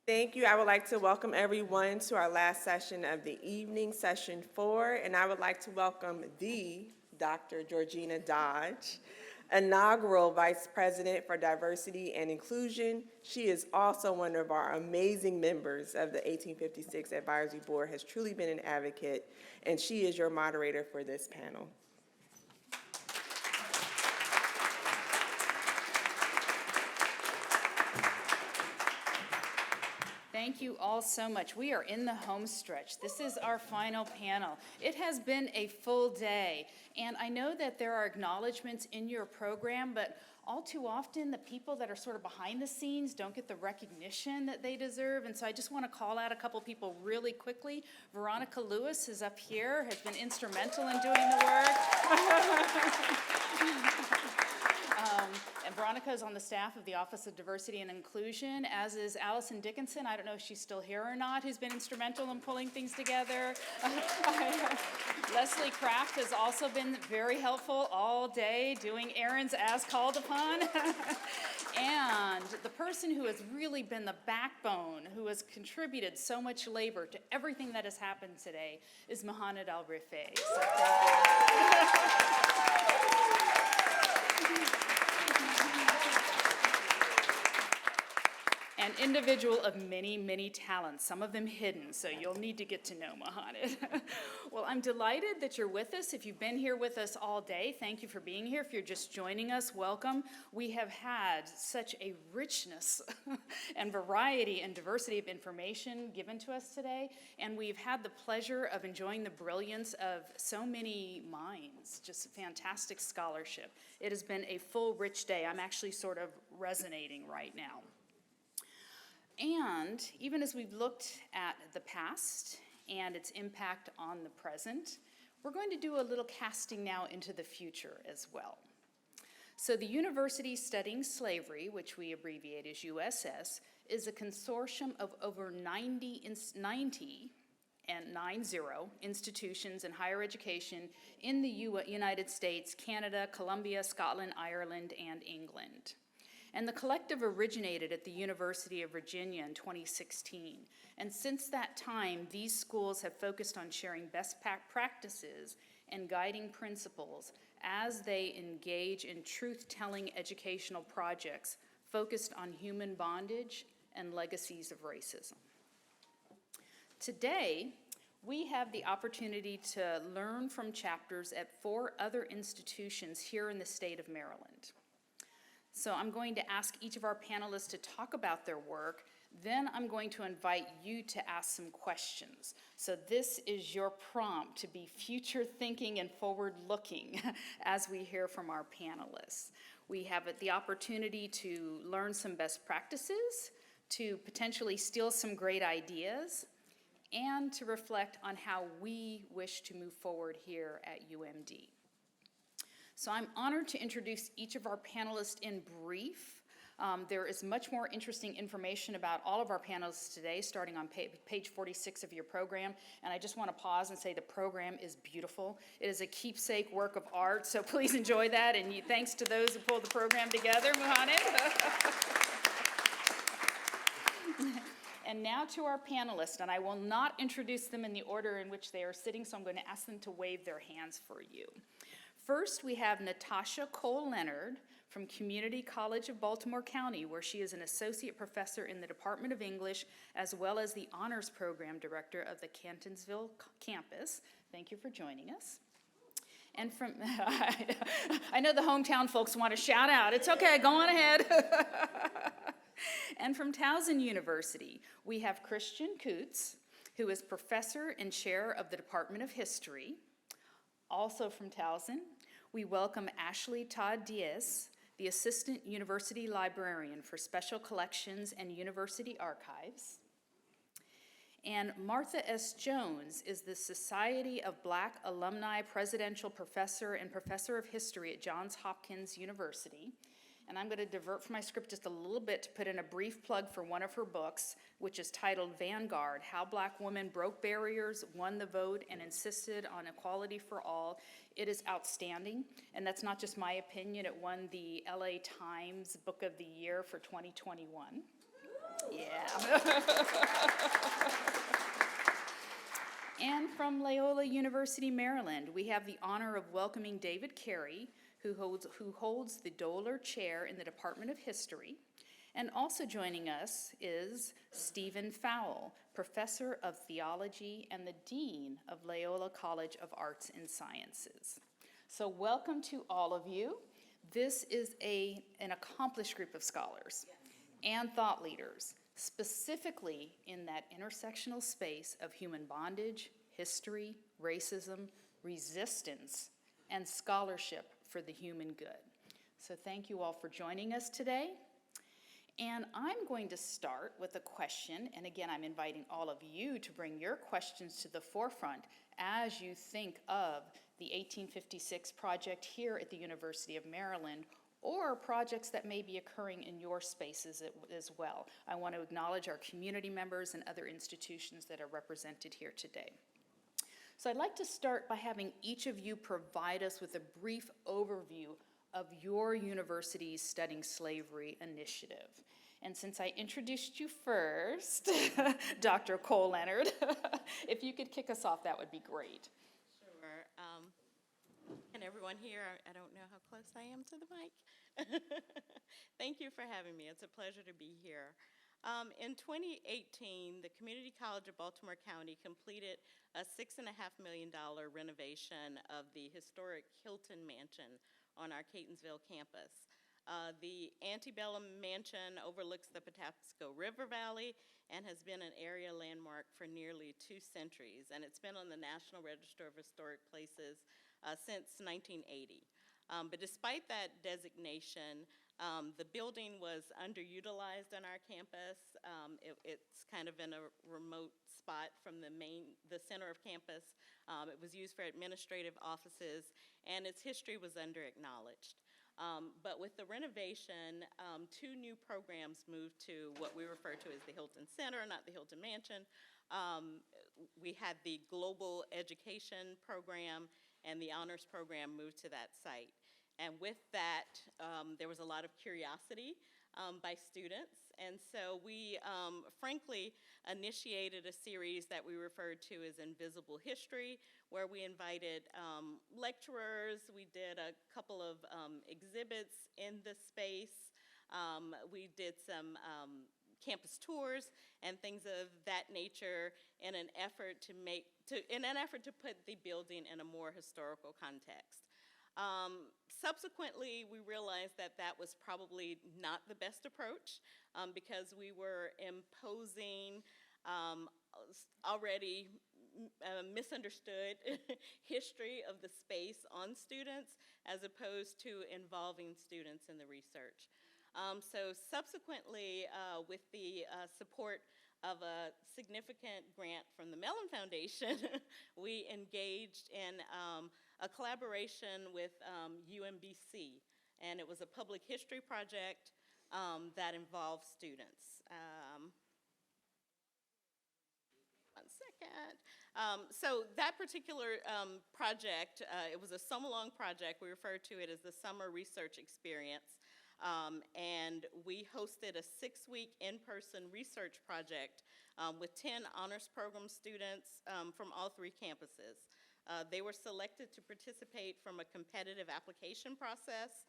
Thank you. I would like to welcome everyone to our last session of the evening, session 4, and I would like to welcome the Dr. Georgina Dodge, Inaugural Vice President for Diversity and Inclusion. She is also one of our amazing members of the 1856 Advisory Board, has truly been an advocate, and she is your moderator for this panel. Thank you all so much. We are in the home stretch. This is our final panel. It has been a full day, and I know that there are acknowledgments in your program, but all too often the people that are sort of behind the scenes don't get the recognition that they deserve, and so I just want to call out a couple people really quickly. Veronica Lewis is up here, has been instrumental in doing the work. And Veronica is on the staff of the Office of Diversity and Inclusion, as is Allison Dickinson. I don't know if she's still here or not, who's been instrumental in pulling things together. Leslie Kraft has also been very helpful all day, doing errands as called upon. And the person who has really been the backbone, who has contributed so much labor to everything that has happened today, is Mohamed Al-Rifai. So an individual of many, many talents, some of them hidden, so you'll need to get to know Mohamed. Well, I'm delighted that you're with us. If you've been here with us all day, thank you for being here. If you're just joining us, welcome. We have had such a richness and variety and diversity of information given to us today, and we've had the pleasure of enjoying the brilliance of so many minds, just fantastic scholarship. It has been a full, rich day. I'm actually sort of resonating right now. And even as we've looked at the past and its impact on the present, we're going to do a little casting now into the future as well. So the University Studying Slavery, which we abbreviate as USS, is a consortium of over 90 institutions in higher education in the United States, Canada, Colombia, Scotland, Ireland, and England. And the collective originated at the University of Virginia in 2016. And since that time, these schools have focused on sharing best practices and guiding principles as they engage in truth-telling educational projects focused on human bondage and legacies of racism. Today, we have the opportunity to learn from chapters at 4 other institutions here in the state of Maryland. So I'm going to ask each of our panelists to talk about their work. Then I'm going to invite you to ask some questions. So this is your prompt to be future thinking and forward looking as we hear from our panelists. We have the opportunity to learn some best practices, to potentially steal some great ideas, and to reflect on how we wish to move forward here at UMD. So I'm honored to introduce each of our panelists in brief. There is much more interesting information about all of our panelists today, starting on page 46 of your program. And I just want to pause and say the program is beautiful. It is a keepsake work of art, so please enjoy that. And thanks to those who pulled the program together, Mohamed. And now to our panelists, and I will not introduce them in the order in which they are sitting, so I'm going to ask them to wave their hands for you. First, we have Natasha Cole-Leonard from Community College of Baltimore County, where she is an associate professor in the Department of English, as well as the honors program director of the Cantonsville campus. Thank you for joining us. And from, I know the hometown folks want to shout out. It's okay, go on ahead. And from Towson University, we have Christian Koots, who is professor and chair of the Department of History. Also from Towson, we welcome Ashley Todd-Diaz, the Assistant University Librarian for Special Collections and University Archives. And Martha S. Jones is the Society of Black Alumni Presidential Professor and Professor of History at Johns Hopkins University. And I'm going to divert from my script just a little bit to put in a brief plug for one of her books, which is titled Vanguard: How Black Women Broke Barriers, Won the Vote, and Insisted on Equality for All. It is outstanding, and that's not just my opinion. It won the LA Times Book of the Year for 2021. Yeah. And from Loyola University, Maryland, we have the honor of welcoming David Carey, who holds the Doler Chair in the Department of History. And also joining us is Stephen Fowl, Professor of Theology and the Dean of Loyola College of Arts and Sciences. So welcome to all of you. This is an accomplished group of scholars and thought leaders, specifically in that intersectional space of human bondage, history, racism, resistance, and scholarship for the human good. So thank you all for joining us today. And I'm going to start with a question, and again, I'm inviting all of you to bring your questions to the forefront as you think of the 1856 project here at the University of Maryland, or projects that may be occurring in your spaces as well. I want to acknowledge our community members and other institutions that are represented here today. So I'd like to start by having each of you provide us with a brief overview of your university's Studying Slavery initiative. And since I introduced you first, Dr. Cole-Leonard, if you could kick us off, that would be great. Sure. Can everyone hear? I don't know how close I am to the mic. Thank you for having me. It's a pleasure to be here. In 2018, the Community College of Baltimore County completed a $6.5 million renovation of the historic Hilton Mansion on our Catonsville campus. The antebellum mansion overlooks the Patapsco River Valley and has been an area landmark for nearly 2 centuries, and it's been on the National Register of Historic Places since 1980. But despite that designation, the building was underutilized on our campus. It's kind of in a remote spot from the center of campus. It was used for administrative offices, and its history was under-acknowledged. But with the renovation, 2 new programs moved to what we refer to as the Hilton Center, not the Hilton Mansion. We had the Global Education Program and the Honors Program moved to that site. And with that, there was a lot of curiosity by students. And so we, frankly, initiated a series that we referred to as Invisible History, where we invited lecturers. We did a couple of exhibits in the space. We did some campus tours and things of that nature in an effort to put the building in a more historical context. Subsequently, we realized that that was probably not the best approach because we were imposing already misunderstood history of the space on students as opposed to involving students in the research. So subsequently, with the support of a significant grant from the Mellon Foundation, we engaged in a collaboration with UMBC, and it was a public history project that involved students. One second. So that particular project, it was a summer-long project. We refer to it as the Summer Research Experience. And we hosted a 6-week in-person research project with 10 honors program students from all 3 campuses. They were selected to participate from a competitive application process.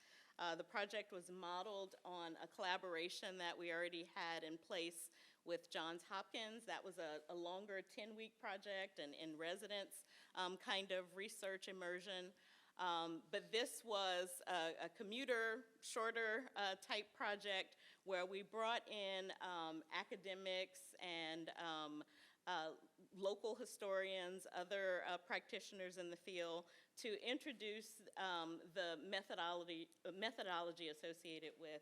The project was modeled on a collaboration that we already had in place with Johns Hopkins. That was a longer 10-week project and in residence kind of research immersion. But this was a commuter, shorter type project where we brought in academics and local historians, other practitioners in the field to introduce the methodology associated with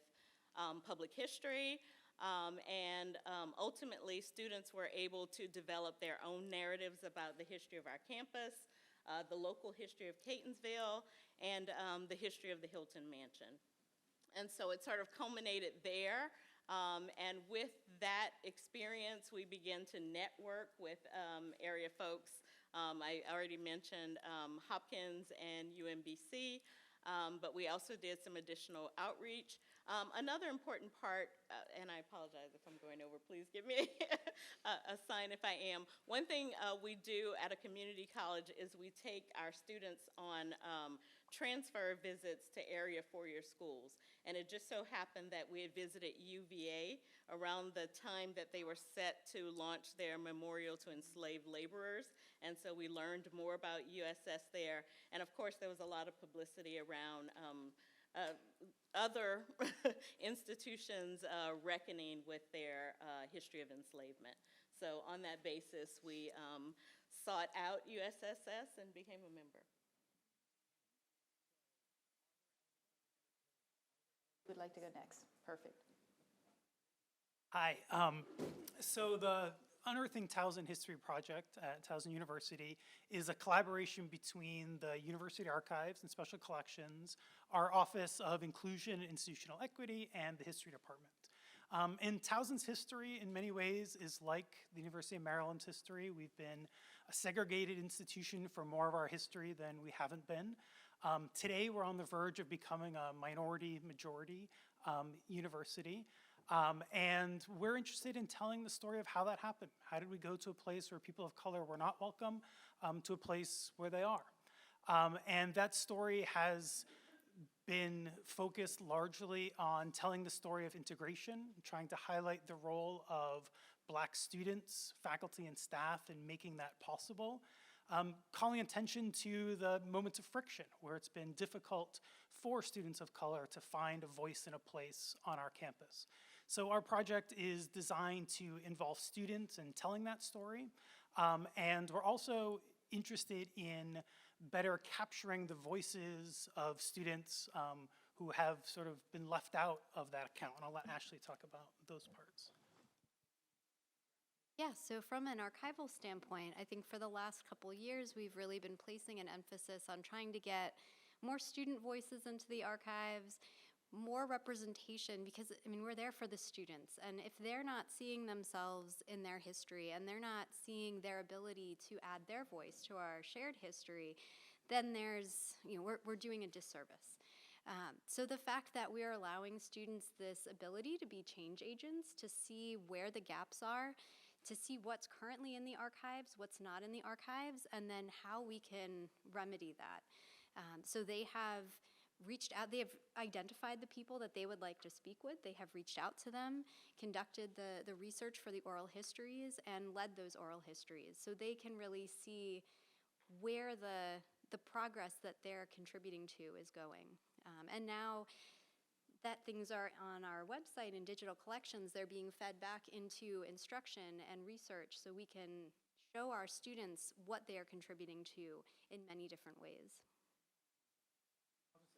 public history. And ultimately, students were able to develop their own narratives about the history of our campus, the local history of Catonsville, and the history of the Hilton Mansion. And so it sort of culminated there. And with that experience, we began to network with area folks. I already mentioned Hopkins and UMBC. but we also did some additional outreach. Another important part, and I apologize if I'm going over, please give me a sign if I am. One thing we do at a community college is we take our students on transfer visits to area four-year schools. And it just so happened that we had visited UVA around the time that they were set to launch their memorial to enslaved laborers. And so we learned more about USS there. And of course, there was a lot of publicity around other institutions reckoning with their history of enslavement. So on that basis, we sought out USSS and became a member. Who would like to go next? Perfect. Hi. So the Unearthing Towson History Project at Towson University is a collaboration between the University Archives and Special Collections, our Office of Inclusion and Institutional Equity, and the History Department. And Towson's history, in many ways, is like the University of Maryland's history. We've been a segregated institution for more of our history than we haven't been. Today, we're on the verge of becoming a minority-majority university. And we're interested in telling the story of how that happened. How did we go to a place where people of color were not welcome to a place where they are? And that story has been focused largely on telling the story of integration, trying to highlight the role of Black students, faculty, and staff in making that possible. Calling attention to the moments of friction where it's been difficult for students of color to find a voice and a place on our campus. So our project is designed to involve students in telling that story, and we're also interested in better capturing the voices of students who have sort of been left out of that account, and I'll let Ashley talk about those parts. Yeah, so from an archival standpoint, I think for the last couple years, we've really been placing an emphasis on trying to get more student voices into the archives, more representation, because, I mean, we're there for the students. And if they're not seeing themselves in their history and they're not seeing their ability to add their voice to our shared history, then there's, you know, we're doing a disservice. So the fact that we are allowing students this ability to be change agents, to see where the gaps are, to see what's currently in the archives, what's not in the archives, and then how we can remedy that. So they have reached out, they have identified the people that they would like to speak with, they have reached out to them, conducted the research for the oral histories, and led those oral histories. So they can really see where the progress that they're contributing to is going. And now that things are on our website and digital collections, they're being fed back into instruction and research so we can show our students what they are contributing to in many different ways.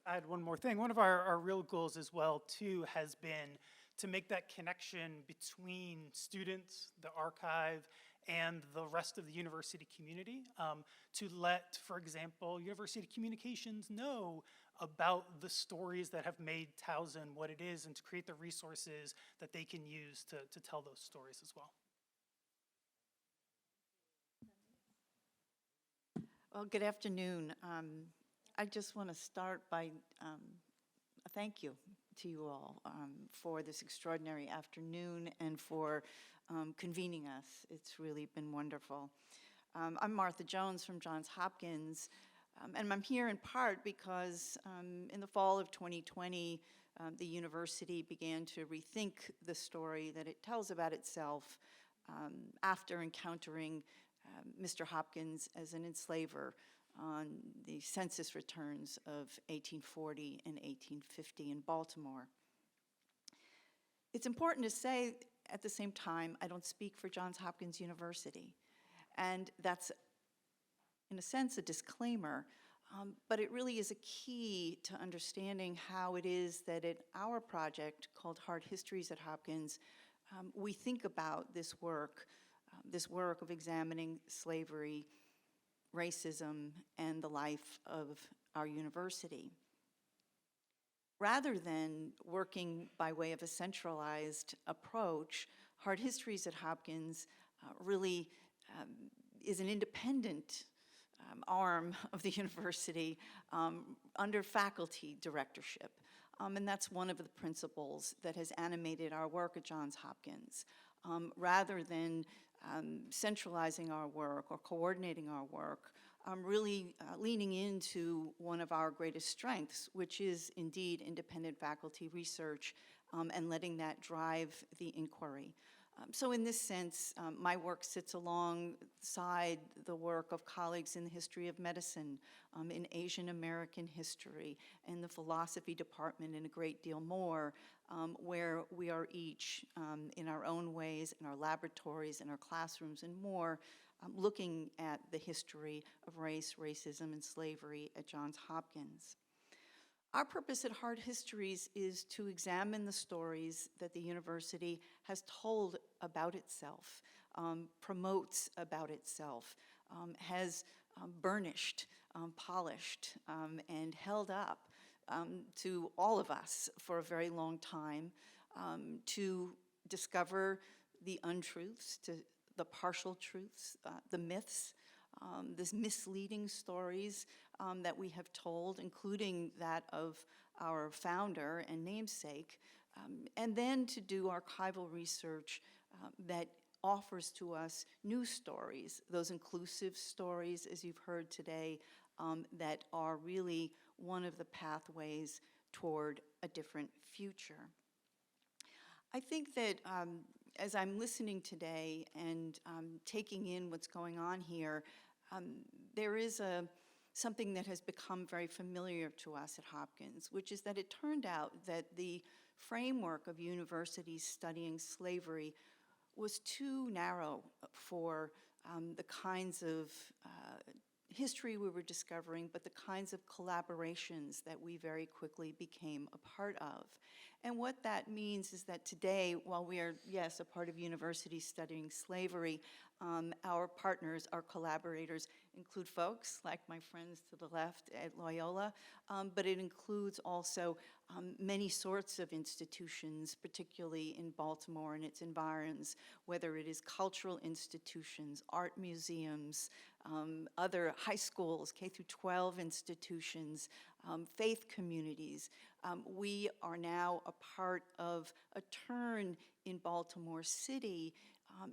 I'll add one more thing. One of our real goals as well, too, has been to make that connection between students, the archive, and the rest of the university community, to let, for example, university communications know about the stories that have made Towson what it is, and to create the resources that they can use to tell those stories as well. Well, good afternoon. I just want to start by a thank you to you all for this extraordinary afternoon and for convening us. It's really been wonderful. I'm Martha Jones from Johns Hopkins, and I'm here in part because in the fall of 2020, the university began to rethink the story that it tells about itself after encountering Mr. Hopkins as an enslaver on the census returns of 1840 and 1850 in Baltimore. It's important to say at the same time, I don't speak for Johns Hopkins University. And that's, in a sense, a disclaimer, but it really is a key to understanding how it is that at our project called Hard Histories at Hopkins, we think about this work of examining slavery, racism, and the life of our university. Rather than working by way of a centralized approach, Hard Histories at Hopkins really is an independent arm of the university under faculty directorship. And that's one of the principles that has animated our work at Johns Hopkins. Rather than centralizing our work or coordinating our work, really leaning into one of our greatest strengths, which is indeed independent faculty research, and letting that drive the inquiry. So in this sense, my work sits alongside the work of colleagues in the history of medicine, in Asian American history, in the philosophy department, and a great deal more, where we are each, in our own ways, in our laboratories, in our classrooms, and more, looking at the history of race, racism, and slavery at Johns Hopkins. Our purpose at Hard Histories is to examine the stories that the university has told about itself, promotes about itself, has burnished, polished, and held up to all of us for a very long time, to discover the untruths, to the partial truths, the myths, these misleading stories that we have told, including that of our founder and namesake, and then to do archival research that offers to us new stories, those inclusive stories, as you've heard today, that are really one of the pathways toward a different future. I think that as I'm listening today and taking in what's going on here, there is something that has become very familiar to us at Hopkins, which is that it turned out that the framework of universities studying slavery was too narrow for the kinds of history we were discovering, but the kinds of collaborations that we very quickly became a part of. And what that means is that today, while we are, yes, a part of universities studying slavery, our partners, our collaborators include folks like my friends to the left at Loyola, but it includes also many sorts of institutions, particularly in Baltimore and its environs, whether it is cultural institutions, art museums, other high schools, K through 12 institutions, faith communities. We are now a part of a turn in Baltimore City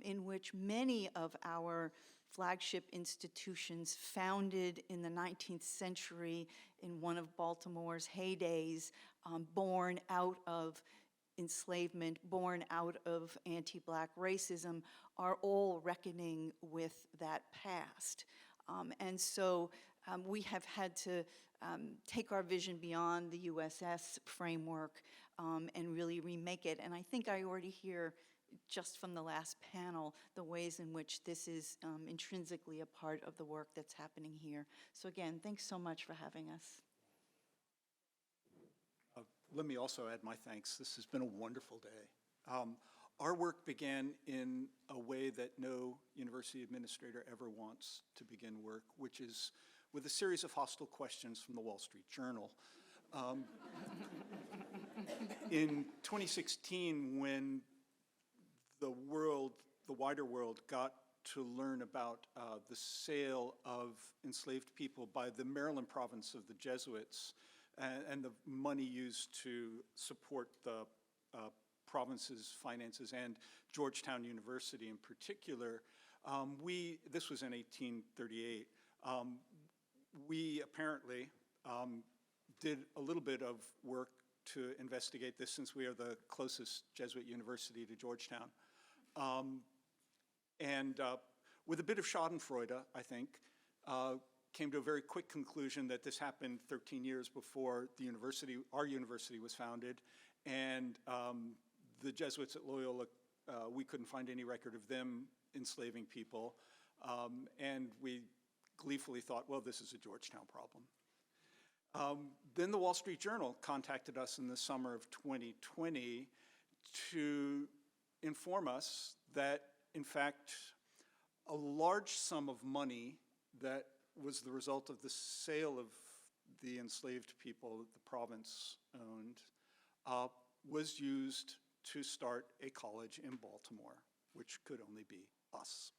in which many of our flagship institutions founded in the 19th century in one of Baltimore's heydays, born out of enslavement, born out of anti-Black racism, are all reckoning with that past. And so we have had to take our vision beyond the USS framework and really remake it. And I think I already hear, just from the last panel, the ways in which this is intrinsically a part of the work that's happening here. So again, thanks so much for having us. Let me also add my thanks. This has been a wonderful day. Our work began in a way that no university administrator ever wants to begin work, which is with a series of hostile questions from the Wall Street Journal. In 2016, when the wider world got to learn about the sale of enslaved people by the Maryland province of the Jesuits and the money used to support the province's finances and Georgetown University in particular, this was in 1838, we apparently did a little bit of work to investigate this, since we are the closest Jesuit university to Georgetown. And with a bit of schadenfreude, I think, came to a very quick conclusion that this happened 13 years before the university, our university, was founded, and the Jesuits at Loyola, we couldn't find any record of them enslaving people, and we gleefully thought, well, this is a Georgetown problem. Then the Wall Street Journal contacted us in the summer of 2020 to inform us that, in fact, a large sum of money that was the result of the sale of the enslaved people that the province owned was used to start a college in Baltimore, which could only be us.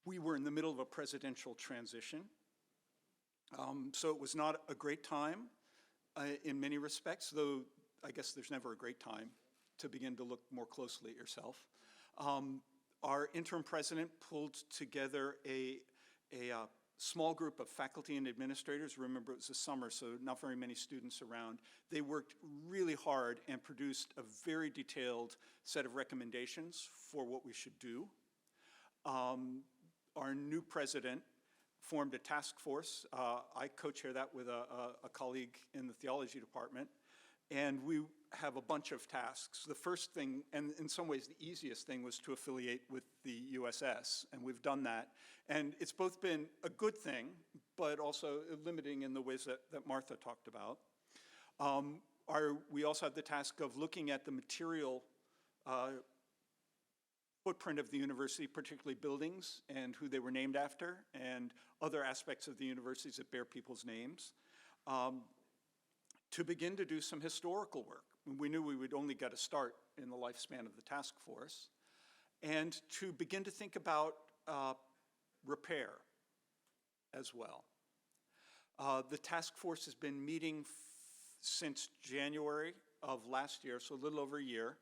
We were in the middle of a presidential transition. So it was not a great time in many respects, though I guess there's never a great time to begin to look more closely at yourself. Our interim president pulled together a small group of faculty and administrators. Remember, it was the summer, so not very many students around. They worked really hard and produced a very detailed set of recommendations for what we should do. Our new president formed a task force. I co-chair that with a colleague in the theology department. And we have a bunch of tasks. The first thing, and in some ways the easiest thing, was to affiliate with the USS, and we've done that. And it's both been a good thing, but also limiting in the ways that Martha talked about. We also have the task of looking at the material footprint of the university, particularly buildings and who they were named after, and other aspects of the universities that bear people's names. To begin to do some historical work. We knew we would only get a start in the lifespan of the task force. And to begin to think about repair as well. The task force has been meeting since January of last year, so a little over a year.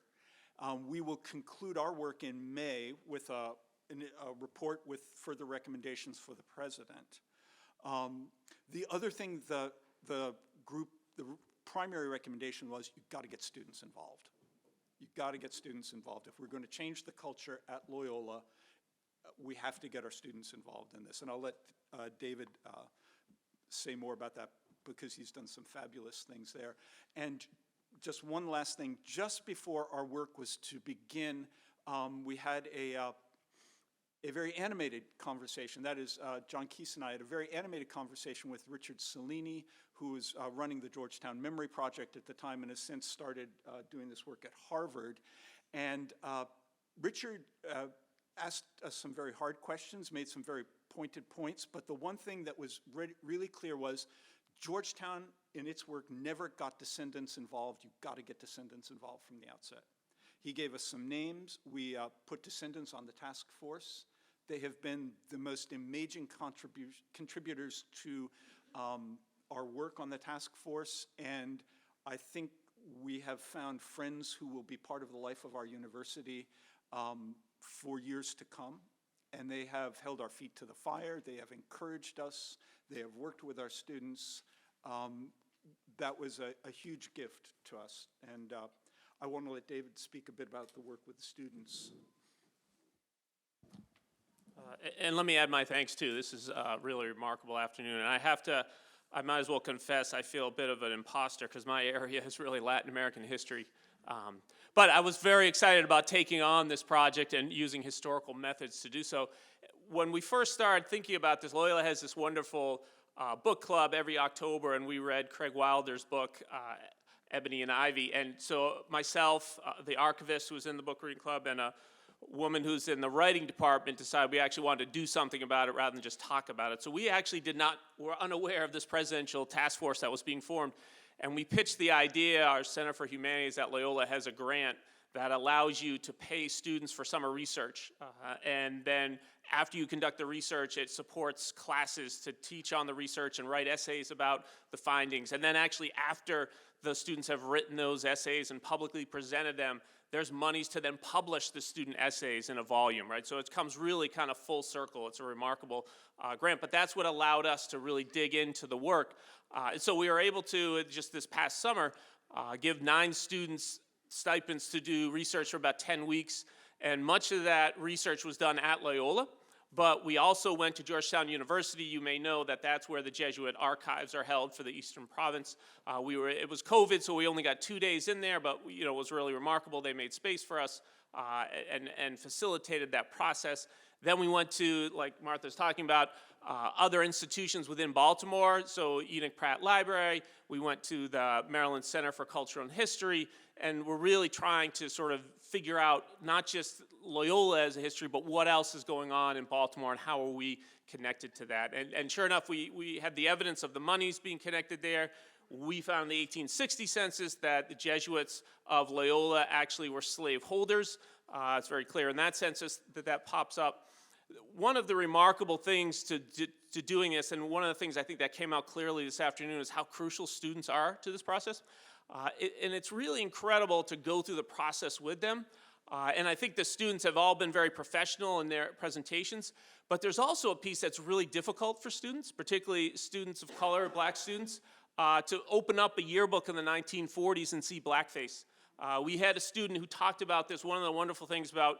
We will conclude our work in May with a report with further recommendations for the president. The other thing the primary recommendation was you've got to get students involved. You've got to get students involved. If we're going to change the culture at Loyola, we have to get our students involved in this. And I'll let David say more about that because he's done some fabulous things there. And just one last thing, just before our work was to begin, we had a very animated conversation. That is, John Keese and I had a very animated conversation with Richard Cellini, who was running the Georgetown Memory Project at the time and has since started doing this work at Harvard. And Richard asked us some very hard questions, made some very pointed points, but the one thing that was really clear was Georgetown, in its work, never got descendants involved. You've got to get descendants involved from the outset. He gave us some names. We put descendants on the task force. They have been the most amazing contributors to our work on the task force, and I think we have found friends who will be part of the life of our university for years to come. And they have held our feet to the fire. They have encouraged us. They have worked with our students. That was a huge gift to us. And I want to let David speak a bit about the work with the students. And let me add my thanks too. This is a really remarkable afternoon. And I might as well confess I feel a bit of an imposter because my area is really Latin American history. But I was very excited about taking on this project and using historical methods to do so. When we first started thinking about this, Loyola has this wonderful book club every October, and we read Craig Wilder's book, Ebony and Ivy. And so myself, the archivist who was in the book reading club, and a woman who's in the writing department decided we actually wanted to do something about it rather than just talk about it. So we actually were unaware of this presidential task force that was being formed. And we pitched the idea. Our Center for Humanities at Loyola has a grant that allows you to pay students for summer research. And then after you conduct the research, it supports classes to teach on the research and write essays about the findings. And then actually after the students have written those essays and publicly presented them, there's monies to then publish the student essays in a volume, right? So it comes really kind of full circle. It's a remarkable grant, but that's what allowed us to really dig into the work. And so we were able to, just this past summer, give 9 students stipends to do research for about 10 weeks, and much of that research was done at Loyola. But we also went to Georgetown University. You may know that that's where the Jesuit archives are held for the Eastern Province. It was COVID, so we only got 2 days in there, but it was really remarkable. They made space for us and facilitated that process. Then we went to, like Martha's talking about, other institutions within Baltimore. So Enoch Pratt Library. We went to the Maryland Center for Cultural and History, and we're really trying to sort of figure out not just Loyola as a history, but what else is going on in Baltimore and how are we connected to that. And sure enough, we had the evidence of the monies being connected there. We found in the 1860 census that the Jesuits of Loyola actually were slave holders. It's very clear in that census that pops up. One of the remarkable things to doing this, and one of the things I think that came out clearly this afternoon, is how crucial students are to this process. And it's really incredible to go through the process with them. And I think the students have all been very professional in their presentations, but there's also a piece that's really difficult for students, particularly students of color, black students, to open up a yearbook in the 1940s and see blackface. We had a student who talked about this. One of the wonderful things about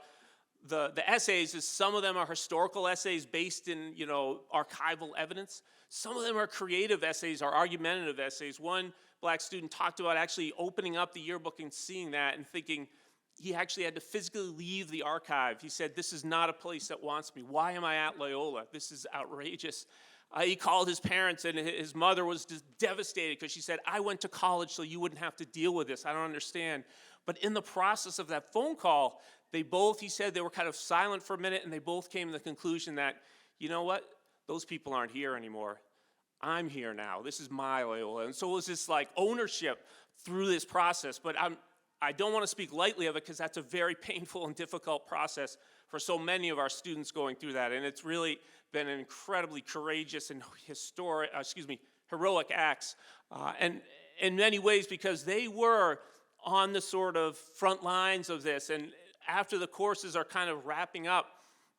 the essays is some of them are historical essays based in, archival evidence. Some of them are creative essays or argumentative essays. One black student talked about actually opening up the yearbook and seeing that and thinking he actually had to physically leave the archive. He said, "This is not a place that wants me. Why am I at Loyola? This is outrageous." He called his parents, and his mother was just devastated because she said, "I went to college so you wouldn't have to deal with this. I don't understand." But in the process of that phone call, he said they were kind of silent for a minute, and they both came to the conclusion that, you know what? Those people aren't here anymore. I'm here now. This is my Loyola. And so it was this like ownership through this process. But I don't want to speak lightly of it because that's a very painful and difficult process for so many of our students going through that. And it's really been an incredibly courageous and heroic acts. And in many ways, because they were on the sort of front lines of this. And after the courses are kind of wrapping up,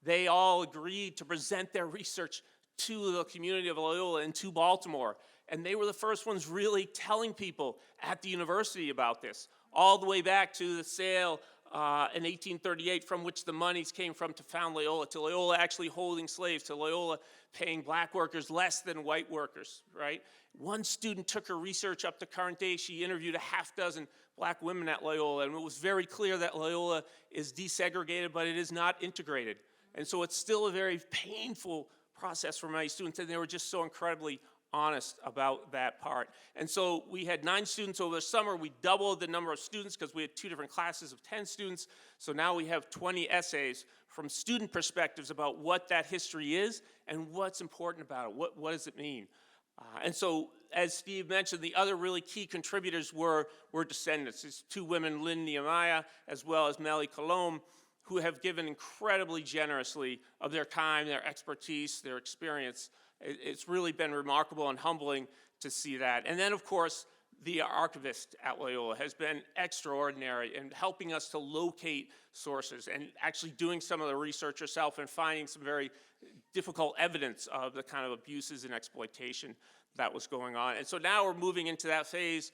they all agreed to present their research to the community of Loyola and to Baltimore. And they were the first ones really telling people at the university about this, all the way back to the sale in 1838 from which the monies came from to found Loyola, to Loyola actually holding slaves, to Loyola paying black workers less than white workers, right? One student took her research up to current day. She interviewed a half dozen black women at Loyola, and it was very clear that Loyola is desegregated, but it is not integrated. And so it's still a very painful process for many students, and they were just so incredibly honest about that part. And so we had 9 students over the summer. We doubled the number of students because we had 2 different classes of 10 students. So now we have 20 essays from student perspectives about what that history is and what's important about it. What does it mean? And so, as Steve mentioned, the other really key contributors were descendants. These 2 women, Lynn Nehemiah, as well as Melly Colombe, who have given incredibly generously of their time, their expertise, their experience. It's really been remarkable and humbling to see that. And then, of course, the archivist at Loyola has been extraordinary in helping us to locate sources and actually doing some of the research herself and finding some very difficult evidence of the kind of abuses and exploitation that was going on. And so now we're moving into that phase.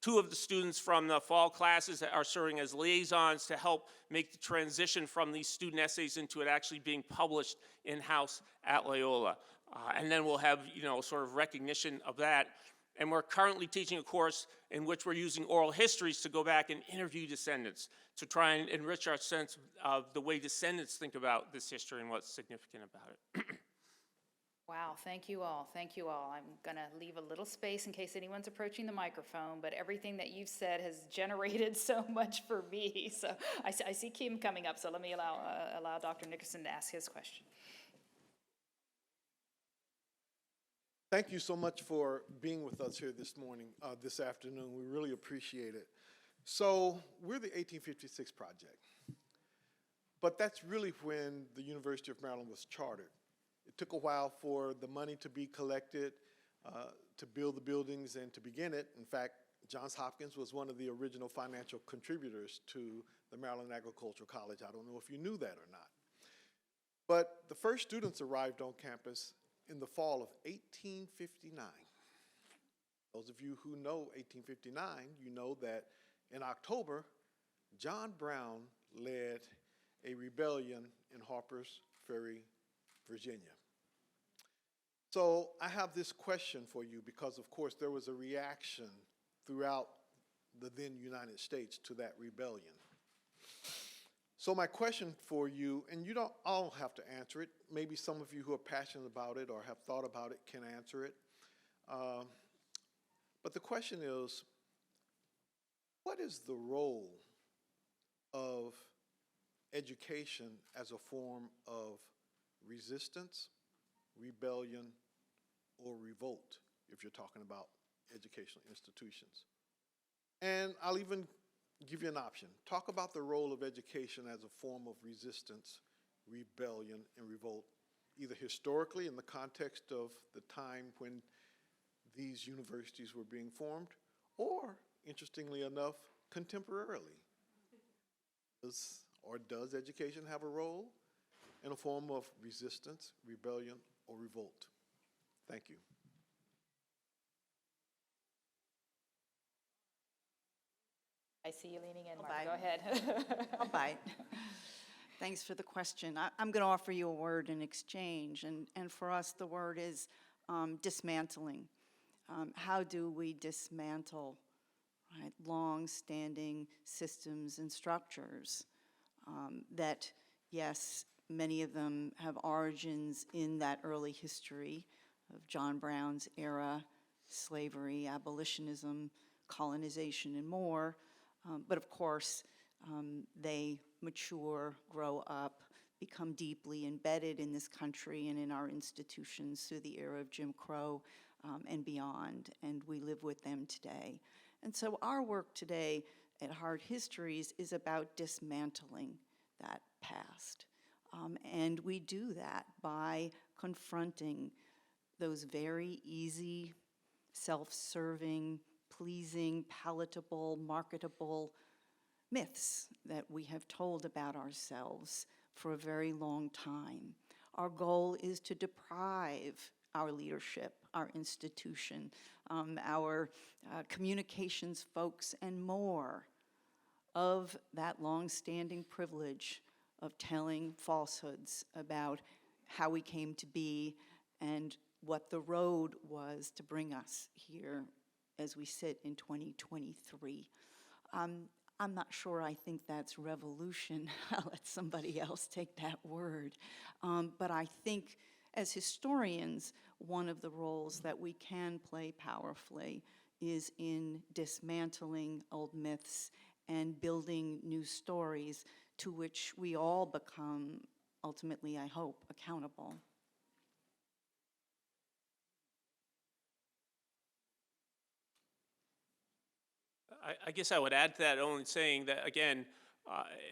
2 of the students from the fall classes are serving as liaisons to help make the transition from these student essays into it actually being published in-house at Loyola. And then we'll have, sort of recognition of that. And we're currently teaching a course in which we're using oral histories to go back and interview descendants to try and enrich our sense of the way descendants think about this history and what's significant about it. Wow, thank you all, thank you all. I'm gonna leave a little space in case anyone's approaching the microphone, but everything that you've said has generated so much for me. So I see Kim coming up, so let me allow Dr. Nickerson to ask his question. Thank you so much for being with us here this morning, this afternoon. We really appreciate it. So we're the 1856 Project, but that's really when the University of Maryland was chartered. It took a while for the money to be collected, to build the buildings and to begin it. In fact, Johns Hopkins was one of the original financial contributors to the Maryland Agricultural College. I don't know if you knew that or not. But the first students arrived on campus in the fall of 1859. Those of you who know 1859, you know that in October, John Brown led a rebellion in Harper's Ferry, Virginia. So I have this question for you because, of course, there was a reaction throughout the then United States to that rebellion. So my question for you, and you don't all have to answer it, maybe some of you who are passionate about it or have thought about it can answer it. But the question is, what is the role of education as a form of resistance, rebellion, or revolt, if you're talking about educational institutions? And I'll even give you an option. Talk about the role of education as a form of resistance, rebellion, and revolt, either historically in the context of the time when these universities were being formed, or, interestingly enough, contemporarily. Does education have a role in a form of resistance, rebellion, or revolt? Thank you. I see you leaning in, I'll Martha. bite. Go ahead. I'll bite. Thanks for the question. I'm going to offer you a word in exchange, and for us, the word is dismantling. How do we dismantle, right, long-standing systems and structures that, yes, many of them have origins in that early history of John Brown's era, slavery, abolitionism, colonization, and more. But of course, they mature, grow up, become deeply embedded in this country and in our institutions through the era of Jim Crow and beyond, and we live with them today. And so our work today at Hard Histories is about dismantling that past. And we do that by confronting those very easy, self-serving, pleasing, palatable, marketable myths that we have told about ourselves for a very long time. Our goal is to deprive our leadership, our institution, our communications folks, and more of that long-standing privilege of telling falsehoods about how we came to be and what the road was to bring us here as we sit in 2023. I'm not sure I think that's revolution. I'll let somebody else take that word. But I think as historians, one of the roles that we can play powerfully is in dismantling old myths and building new stories to which we all become, ultimately, I hope, accountable. I guess I would add to that, only saying that, again,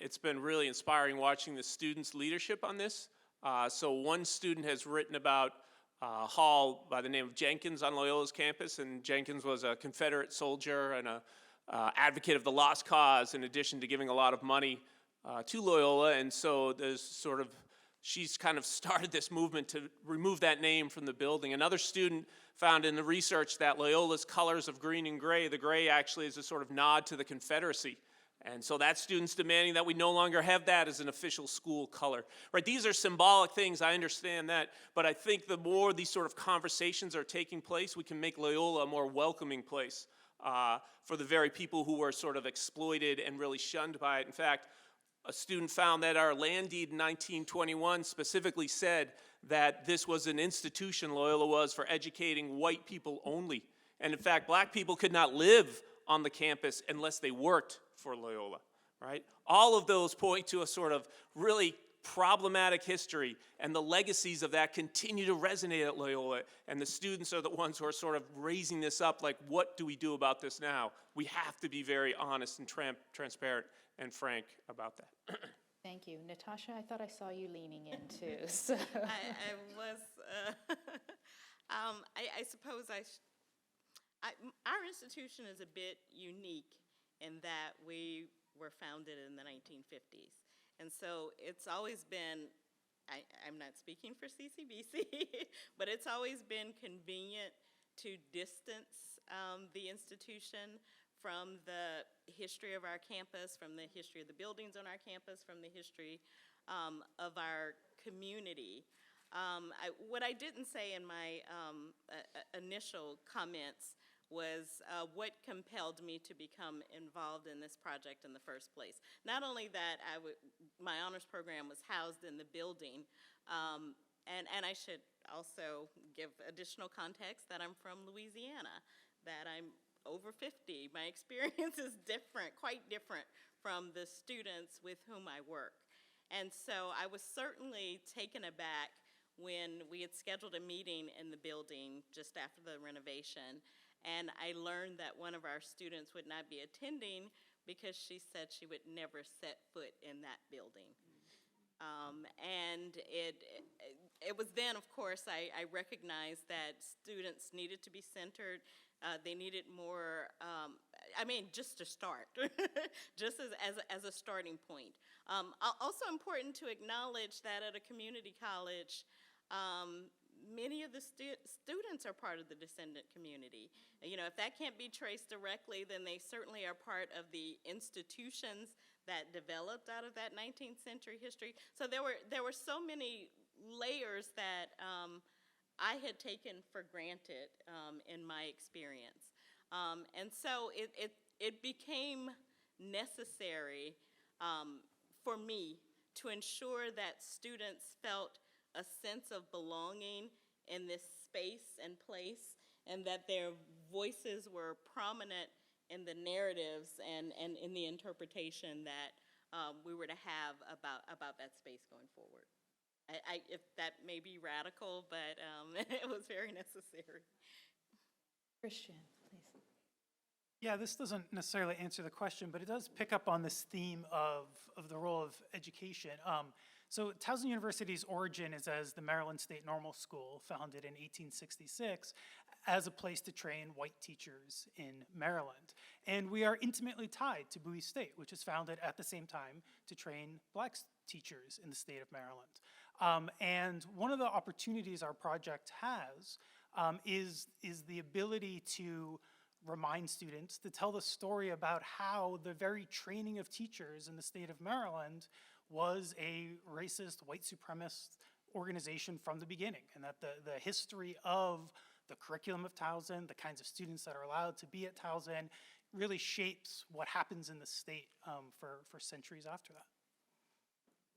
it's been really inspiring watching the students' leadership on this. So one student has written about Hall by the name of Jenkins on Loyola's campus, and Jenkins was a Confederate soldier and a advocate of the lost cause, in addition to giving a lot of money to Loyola. And so there's sort of, she's kind of started this movement to remove that name from the building. Another student found in the research that Loyola's colors of green and gray, the gray actually is a sort of nod to the Confederacy. And so that student's demanding that we no longer have that as an official school color. Right? These are symbolic things, I understand that, but I think the more these sort of conversations are taking place, we can make Loyola a more welcoming place for the very people who were sort of exploited and really shunned by it. In fact, a student found that our land deed in 1921 specifically said that this was an institution, Loyola was, for educating white people only. And in fact, black people could not live on the campus unless they worked for Loyola, right? All of those point to a sort of really problematic history, and the legacies of that continue to resonate at Loyola, and the students are the ones who are sort of raising this up, like, what do we do about this now? We have to be very honest and transparent and frank about that. Thank you. Natasha, I thought I saw you leaning in too. So. I was, I suppose our institution is a bit unique in that we were founded in the 1950s. And so it's always been, I'm not speaking for CCBC, but it's always been convenient to distance the institution from the history of our campus, from the history of the buildings on our campus, from the history of our community. What I didn't say in my initial comments was what compelled me to become involved in this project in the first place. Not only that, my honors program was housed in the building, and I should also give additional context that I'm from Louisiana, that I'm over 50. My experience is different, quite different from the students with whom I work. And so I was certainly taken aback when we had scheduled a meeting in the building just after the renovation, and I learned that one of our students would not be attending because she said she would never set foot in that building. And it was then, of course, I recognized that students needed to be centered. They needed more, just to start, just as a starting point. Also important to acknowledge that at a community college, many of the students are part of the descendant community. You know, if that can't be traced directly, then they certainly are part of the institutions that developed out of that 19th century history. So there were so many layers that I had taken for granted in my experience. And so it became necessary for me to ensure that students felt a sense of belonging in this space and place, and that their voices were prominent in the narratives and in the interpretation that we were to have about that space going forward. If that may be radical, but it was very necessary. Christian, please. Yeah, this doesn't necessarily answer the question, but it does pick up on this theme of the role of education. So Towson University's origin is as the Maryland State Normal School, founded in 1866, as a place to train white teachers in Maryland. And we are intimately tied to Bowie State, which is founded at the same time to train black teachers in the state of Maryland. And one of the opportunities our project has is the ability to remind students, to tell the story about how the very training of teachers in the state of Maryland was a racist, white supremacist organization from the beginning, and that the history of the curriculum of Towson, the kinds of students that are allowed to be at Towson, really shapes what happens in the state for centuries after that.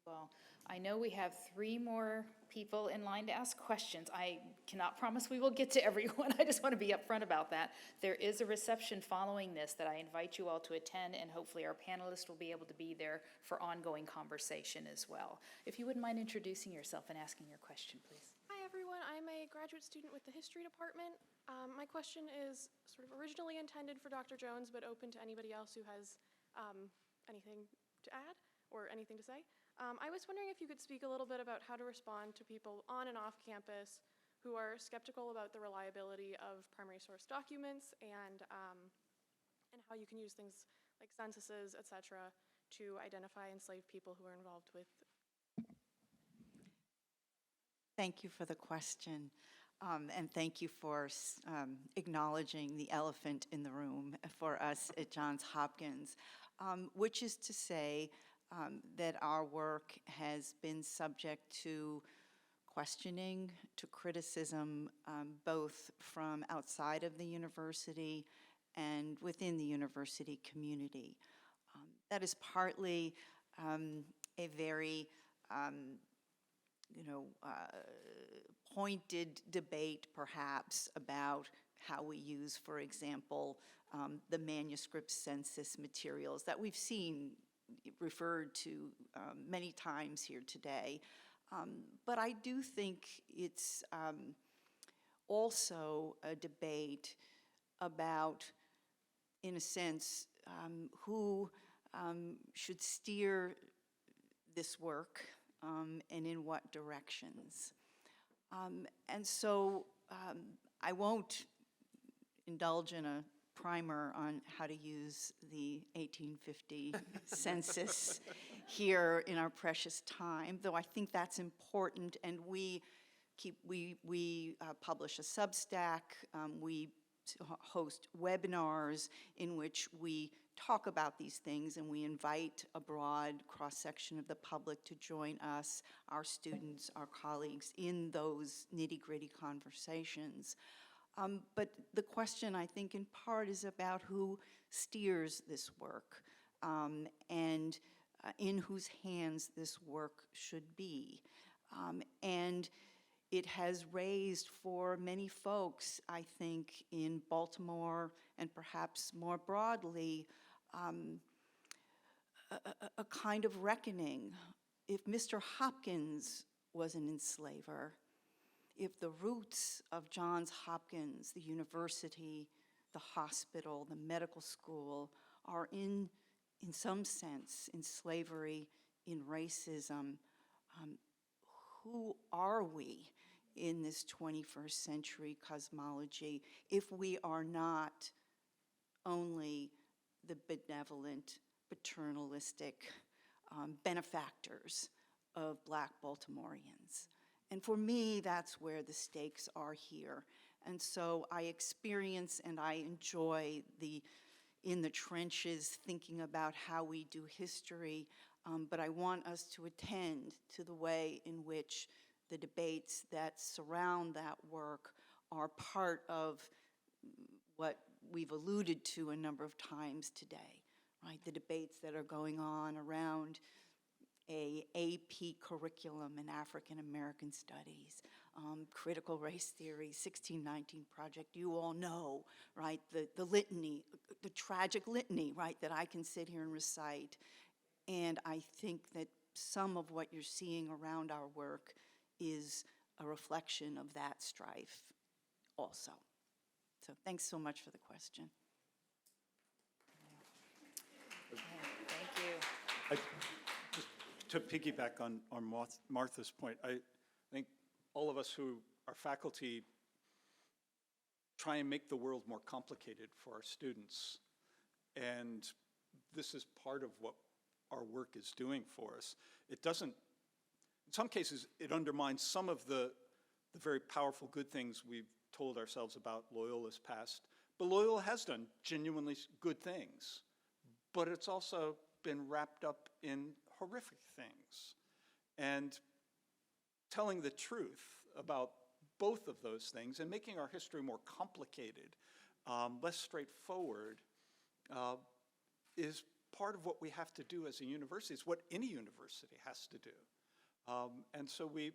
Well, I know we have 3 more people in line to ask questions. I cannot promise we will get to everyone. I just want to be upfront about that. There is a reception following this that I invite you all to attend, and hopefully our panelists will be able to be there for ongoing conversation as well. If you wouldn't mind introducing yourself and asking your question, please. Hi everyone, I'm a graduate student with the history department. My question is sort of originally intended for Dr. Jones, but open to anybody else who has anything to add or anything to say. I was wondering if you could speak a little bit about how to respond to people on and off campus who are skeptical about the reliability of primary source documents and how you can use things like censuses, et cetera, to identify enslaved people who are involved with. Thank you for the question, and thank you for acknowledging the elephant in the room for us at Johns Hopkins, which is to say that our work has been subject to questioning, to criticism, both from outside of the university and within the university community. That is partly a very pointed debate, perhaps, about how we use, for example, the manuscript census materials that we've seen referred to many times here today. But I do think it's also a debate about, in a sense, who should steer this work and in what directions. And so I won't indulge in a primer on how to use the 1850 census here in our precious time, though I think that's important, and we publish a Substack, we host webinars in which we talk about these things, and we invite a broad cross-section of the public to join us, our students, our colleagues, in those nitty-gritty conversations. But the question, I think, in part is about who steers this work and in whose hands this work should be. And it has raised for many folks, I think, in Baltimore and perhaps more broadly, a kind of reckoning. If Mr. Hopkins was an enslaver, if the roots of Johns Hopkins, the university, the hospital, the medical school, are in some sense, in slavery, in racism, who are we in this 21st century cosmology if we are not only the benevolent, paternalistic benefactors of Black Baltimoreans? And for me, that's where the stakes are here. And so I experience and I enjoy in the trenches thinking about how we do history, but I want us to attend to the way in which the debates that surround that work are part of what we've alluded to a number of times today, right? The debates that are going on around a AP curriculum in African American studies, critical race theory, 1619 Project, you all know, right? The litany, the tragic litany, right, that I can sit here and recite. And I think that some of what you're seeing around our work is a reflection of that strife also. So thanks so much for the question. Thank you. To piggyback on Martha's point, I think all of us who are faculty try and make the world more complicated for our students. And this is part of what our work is doing for us. It doesn't, in some cases, it undermines some of the very powerful good things we've told ourselves about Loyola's past. But Loyola has done genuinely good things. But it's also been wrapped up in horrific things. And telling the truth about both of those things and making our history more complicated, less straightforward, is part of what we have to do as a university. It's what any university has to do. And so we,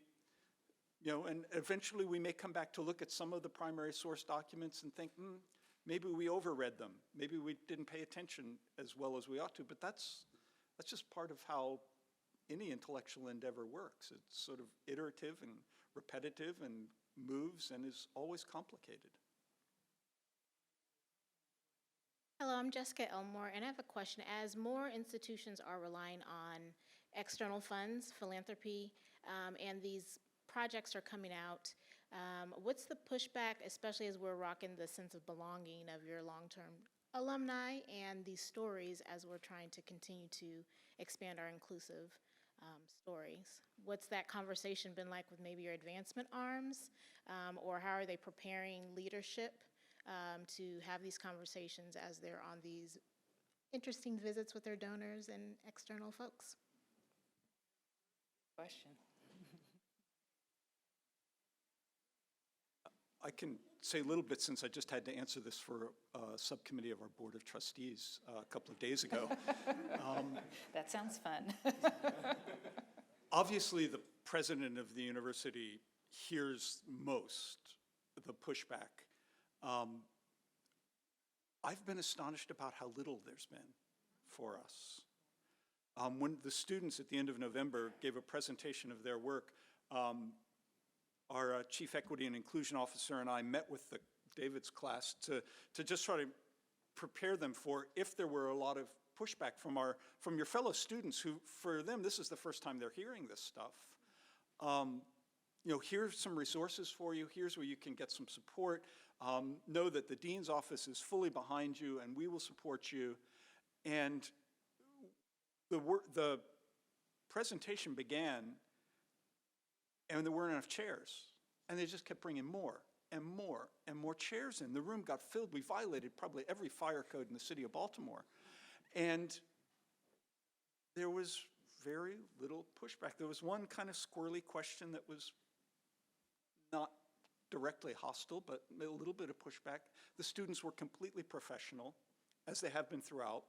and eventually we may come back to look at some of the primary source documents and think, maybe we overread them. Maybe we didn't pay attention as well as we ought to, but that's just part of how any intellectual endeavor works. It's sort of iterative and repetitive and moves and is always complicated. Hello, I'm Jessica Elmore, and I have a question. As more institutions are relying on external funds, philanthropy, and these projects are coming out, what's the pushback, especially as we're rocking the sense of belonging of your long-term alumni and these stories as we're trying to continue to expand our inclusive stories? What's that conversation been like with maybe your advancement arms, or how are they preparing leadership to have these conversations as they're on these interesting visits with their donors and external folks? Question. I can say a little bit since I just had to answer this for a subcommittee of our Board of Trustees a couple of days ago. That sounds fun. Obviously, the president of the university hears most the pushback. I've been astonished about how little there's been for us. When the students at the end of November gave a presentation of their work, our Chief Equity and Inclusion Officer and I met with David's class to just try to prepare them for if there were a lot of pushback from your fellow students who, for them, this is the first time they're hearing this stuff. Here's some resources for you. Here's where you can get some support. Know that the Dean's office is fully behind you and we will support you. And the presentation began and there weren't enough chairs. And they just kept bringing more and more and more chairs in. The room got filled. We violated probably every fire code in the city of Baltimore. And there was very little pushback. There was one kind of squirrely question that was not directly hostile, but a little bit of pushback. The students were completely professional, as they have been throughout.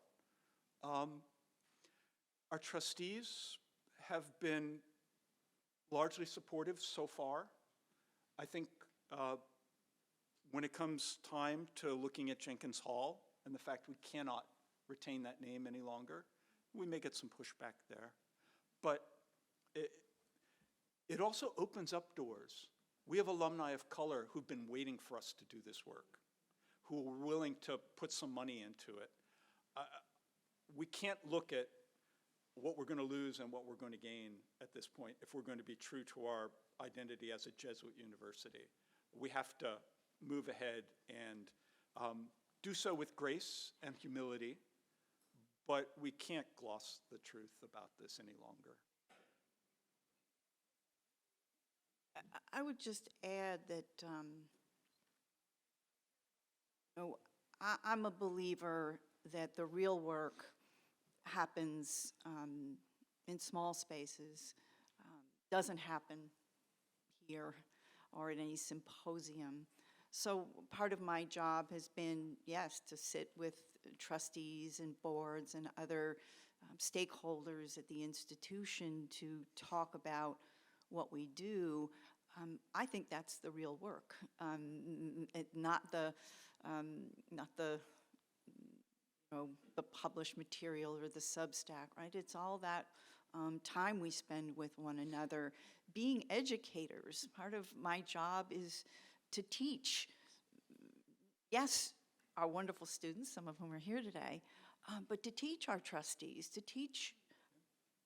Our trustees have been largely supportive so far. I think when it comes time to looking at Jenkins Hall and the fact we cannot retain that name any longer, we may get some pushback there. But it also opens up doors. We have alumni of color who've been waiting for us to do this work, who are willing to put some money into it. We can't look at what we're going to lose and what we're going to gain at this point if we're going to be true to our identity as a Jesuit university. We have to move ahead and do so with grace and humility, but we can't gloss the truth about this any longer. I would just add that I'm a believer that the real work happens in small spaces, doesn't happen here or at any symposium. So part of my job has been, yes, to sit with trustees and boards and other stakeholders at the institution to talk about what we do. I think that's the real work, not the published material or the Substack, right? It's all that time we spend with one another. Being educators, part of my job is to teach. Yes, our wonderful students, some of whom are here today, but to teach our trustees, to teach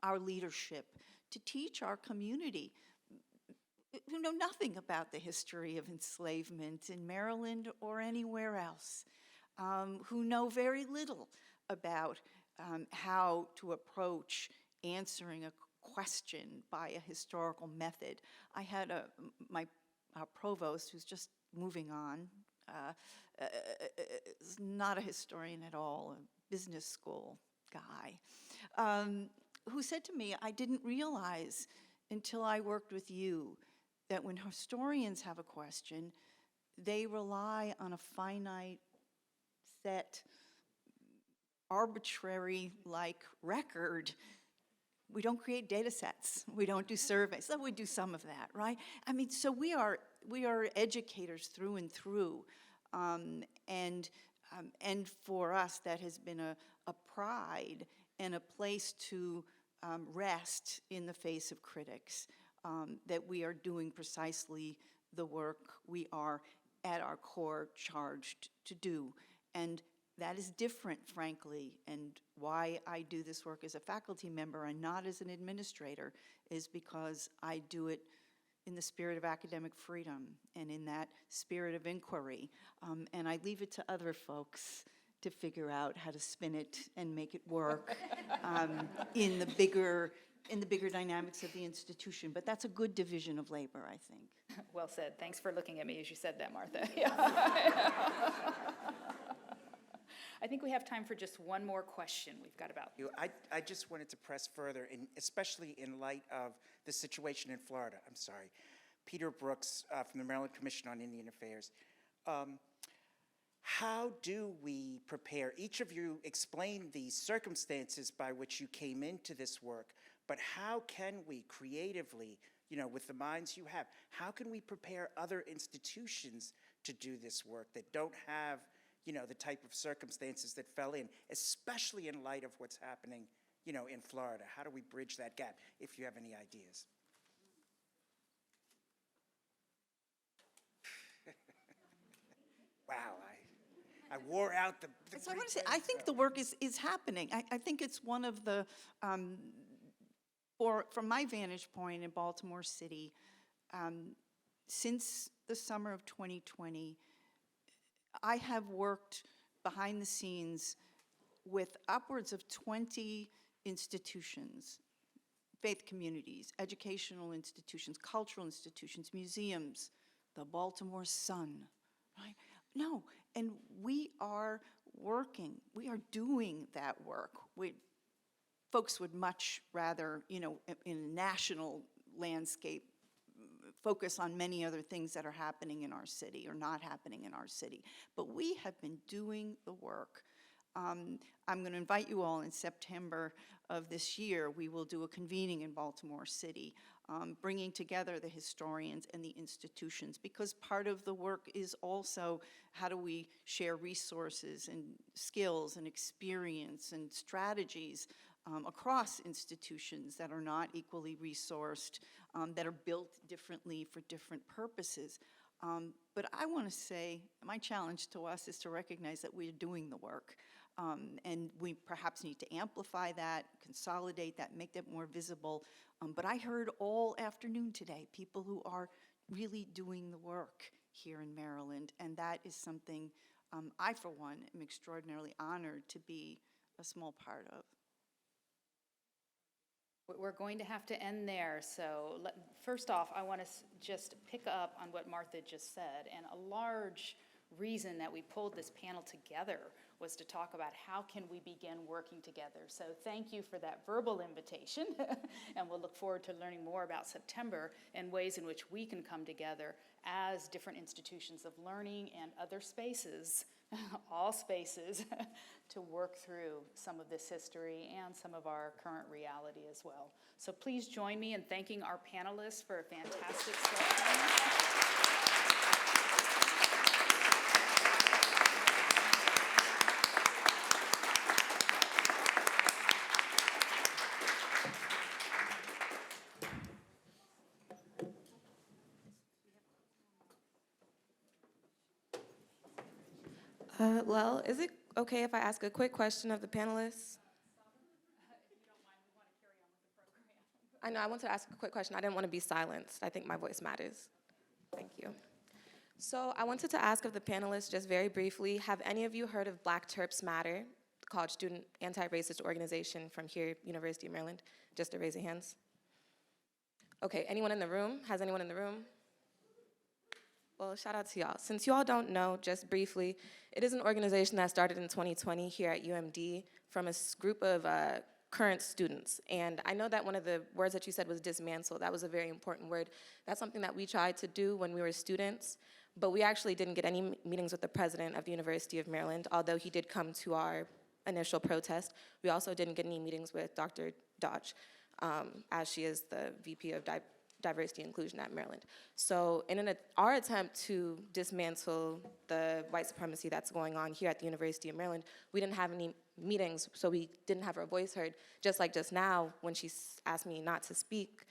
our leadership, to teach our community who know nothing about the history of enslavement in Maryland or anywhere else, who know very little about how to approach answering a question by a historical method. I had our provost, who's just moving on, is not a historian at all, a business school guy, who said to me, I didn't realize until I worked with you that when historians have a question, they rely on a finite, set, arbitrary-like record. We don't create data sets. We don't do surveys. So we do some of that, right? I mean, so we are educators through and through. And for us, that has been a pride and a place to rest in the face of critics, that we are doing precisely the work we are at our core charged to do. And that is different, frankly, and why I do this work as a faculty member and not as an administrator is because I do it in the spirit of academic freedom and in that spirit of inquiry. And I leave it to other folks to figure out how to spin it and make it work in the bigger dynamics of the institution. But that's a good division of labor, I think. Well said. Thanks for looking at me as you said that, Martha. I think we have time for just one more question. We've got about... I just wanted to press further, especially in light of the situation in Florida. I'm sorry. Peter Brooks from the Maryland Commission on Indian Affairs. How do we prepare? Each of you explained the circumstances by which you came into this work, but how can we creatively, with the minds you have, how can we prepare other institutions to do this work that don't have the type of circumstances that fell in, especially in light of what's happening, in Florida? How do we bridge that gap, if you have any ideas? Wow, I wore out the So I want to say, I think the work is happening. I think it's one of the, from my vantage point in Baltimore City, since the summer of 2020, I have worked behind the scenes with upwards of 20 institutions, faith communities, educational institutions, cultural institutions, museums, the Baltimore Sun, right? No, and we are working, we are doing that work. Folks would much rather, in a national landscape, focus on many other things that are happening in our city or not happening in our city. But we have been doing the work. I'm going to invite you all in September of this year. We will do a convening in Baltimore City, bringing together the historians and the institutions, because part of the work is also how do we share resources and skills and experience and strategies across institutions that are not equally resourced, that are built differently for different purposes. But I want to say, my challenge to us is to recognize that we're doing the work. And we perhaps need to amplify that, consolidate that, make that more visible. But I heard all afternoon today people who are really doing the work here in Maryland, and that is something I, for one, am extraordinarily honored to be a small part of. We're going to have to end there, so first off, I want to just pick up on what Martha just said, and a large reason that we pulled this panel together was to talk about how can we begin working together. So thank you for that verbal invitation, and we'll look forward to learning more about September and ways in which we can come together as different institutions of learning and other spaces, all spaces, to work through some of this history and some of our current reality as well. So please join me in thanking our panelists for a fantastic session. Well, is it okay if I ask a quick question of the panelists? I know, I want to ask a quick question. I didn't want to be silenced. I think my voice matters. Thank you. So I wanted to ask of the panelists just very briefly, have any of you heard of Black Terps Matter, the college student anti-racist organization from here, University of Maryland? Just to raise your hands. Okay, anyone in the room? Has anyone in the room? Well, shout out to y'all. Since y'all don't know, just briefly, it is an organization that started in 2020 here at UMD from a group of current students. And I know that one of the words that you said was dismantle. That was a very important word. That's something that we tried to do when we were students, but we actually didn't get any meetings with the president of the University of Maryland, although he did come to our initial protest. We also didn't get any meetings with Dr. Dodge, as she is the VP of Diversity and Inclusion at Maryland. So in our attempt to dismantle the white supremacy that's going on here at the University of Maryland, we didn't have any meetings, so we didn't have our voice heard. Just like just now, when she asked me not to speak,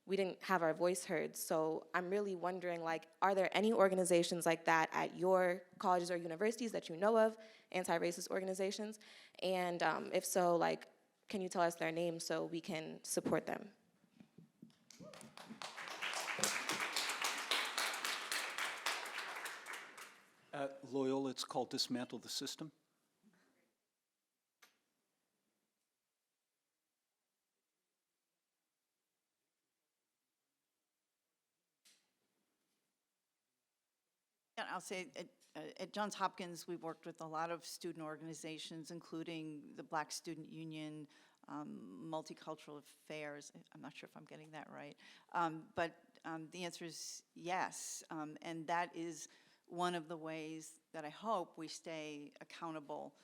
we didn't have our voice heard. So I'm really wondering, like, are there any organizations like that at your colleges or universities that you know of, anti-racist organizations? And if so, like, can you tell us their names so we can support them? At Loyola, it's called Dismantle the System. Yeah, I'll say at Johns Hopkins, we've worked with a lot of student organizations, including the Black Student Union, Multicultural Affairs. I'm not sure if I'm getting that right. But the answer is yes. And that is one of the ways that I hope we stay accountable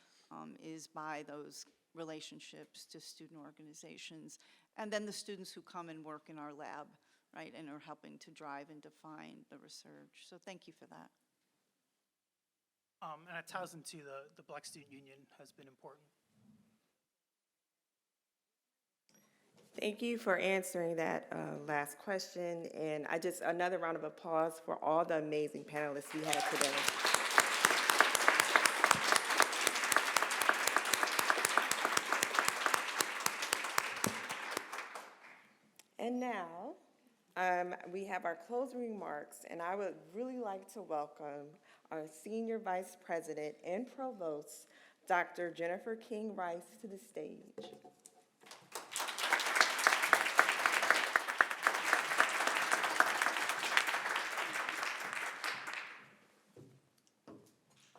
is by those relationships to student organizations. And then the students who come and work in our lab, right, and are helping to drive and define the research. So thank you for that. And at Towson, too, the Black Student Union has been important. Thank you for answering that last question. And another round of applause for all the amazing panelists we had today. And now, we have our closing remarks, and I would really like to welcome our Senior Vice President and Provost, Dr. Jennifer King-Rice, to the stage.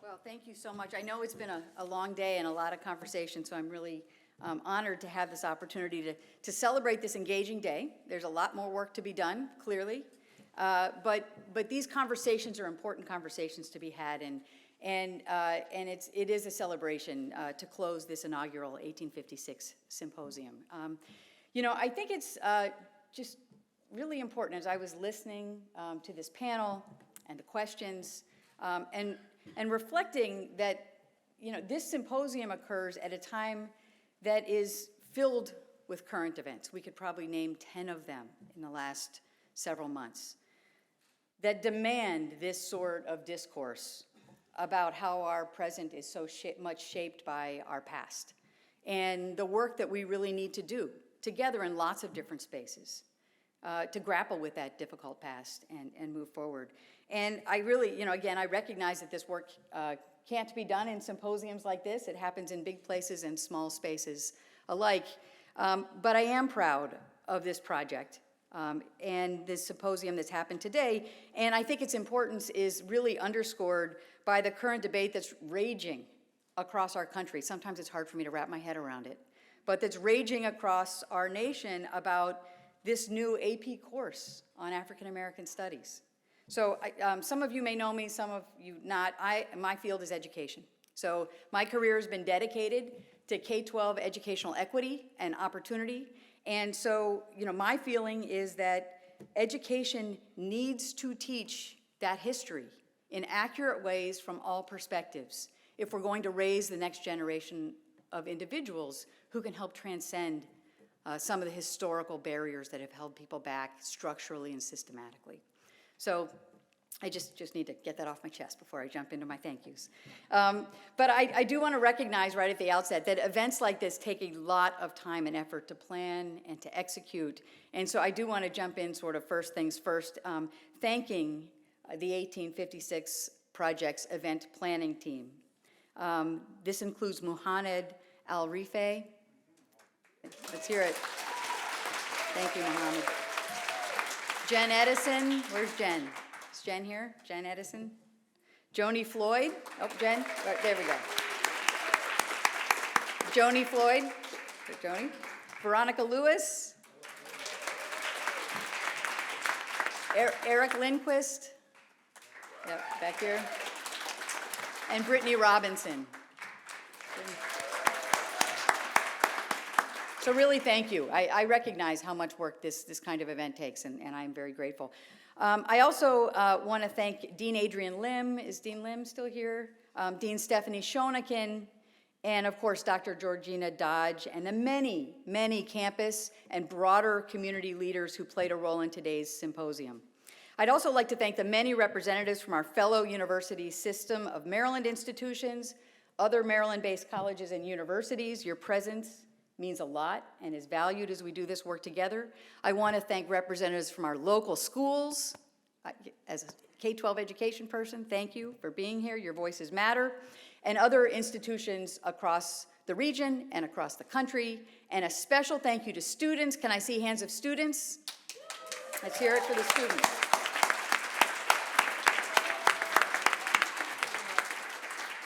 Well, thank you so much. I know it's been a long day and a lot of conversation, so I'm really honored to have this opportunity to celebrate this engaging day. There's a lot more work to be done, clearly, but these conversations are important conversations to be had, and it is a celebration to close this inaugural 1856 symposium. You know, I think it's just really important as I was listening to this panel and the questions, and reflecting that, you know, this symposium occurs at a time that is filled with current events. We could probably name 10 of them in the last several months that demand this sort of discourse about how our present is so much shaped by our past, and the work that we really need to do together in lots of different spaces to grapple with that difficult past and move forward. And I really, again, I recognize that this work can't be done in symposiums like this. It happens in big places and small spaces alike. But I am proud of this project and this symposium that's happened today. And I think its importance is really underscored by the current debate that's raging across our country. Sometimes it's hard for me to wrap my head around it, but that's raging across our nation about this new AP course on African American Studies. So some of you may know me, some of you not. My field is education. So my career has been dedicated to K-12 educational equity and opportunity. And so, my feeling is that education needs to teach that history in accurate ways from all perspectives if we're going to raise the next generation of individuals who can help transcend some of the historical barriers that have held people back structurally and systematically. So I just need to get that off my chest before I jump into my thank yous. But I do want to recognize right at the outset that events like this take a lot of time and effort to plan and to execute. And so I do want to jump in sort of first things first, thanking the 1856 Project's event planning team. This includes Muhammad Al-Rife. Let's hear it. Thank you, Muhammad. Jen Edison, where's Jen? Is Jen here? Jen Edison? Joni Floyd, oh, Jen, right, there we go. Joni Floyd, Joni. Veronica Lewis. Eric Lindquist, yep, back here. And Brittany Robinson. So really, thank you. I recognize how much work this kind of event takes, and I'm very grateful. I also want to thank Dean Adrian Lim. Is Dean Lim still here? Dean Stephanie Schoenecken, and of course, Dr. Georgina Dodge, and the many, many campus and broader community leaders who played a role in today's symposium. I'd also like to thank the many representatives from our fellow university system of Maryland institutions, other Maryland-based colleges and universities. Your presence means a lot and is valued as we do this work together. I want to thank representatives from our local schools. As a K-12 education person, thank you for being here. Your voices matter. And other institutions across the region and across the country. And a special thank you to students. Can I see hands of students? Let's hear it for the students.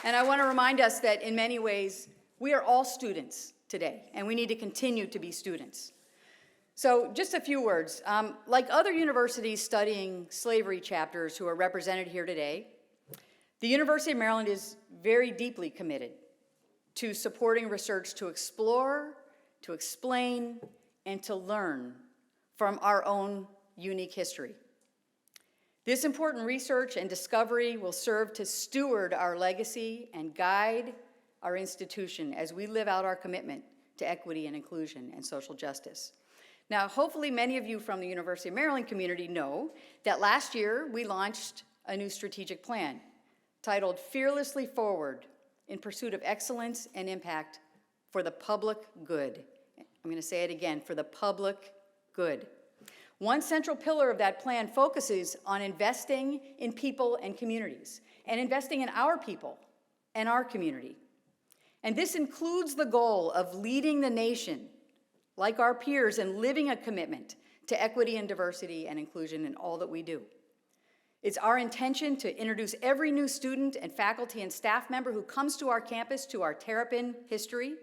And I want to remind us that in many ways, we are all students today, and we need to continue to be students. So just a few words. Like other universities studying slavery chapters who are represented here today, the University of Maryland is very deeply committed to supporting research to explore, to explain, and to learn from our own unique history. This important research and discovery will serve to steward our legacy and guide our institution as we live out our commitment to equity and inclusion and social justice. Now, hopefully many of you from the University of Maryland community know that last year we launched a new strategic plan titled Fearlessly Forward in Pursuit of Excellence and Impact for the Public Good. I'm going to say it again, for the public good. One central pillar of that plan focuses on investing in people and communities, and investing in our people and our community. And this includes the goal of leading the nation, like our peers, in living a commitment to equity and diversity and inclusion in all that we do. It's our intention to introduce every new student and faculty and staff member who comes to our campus to our Terrapin history,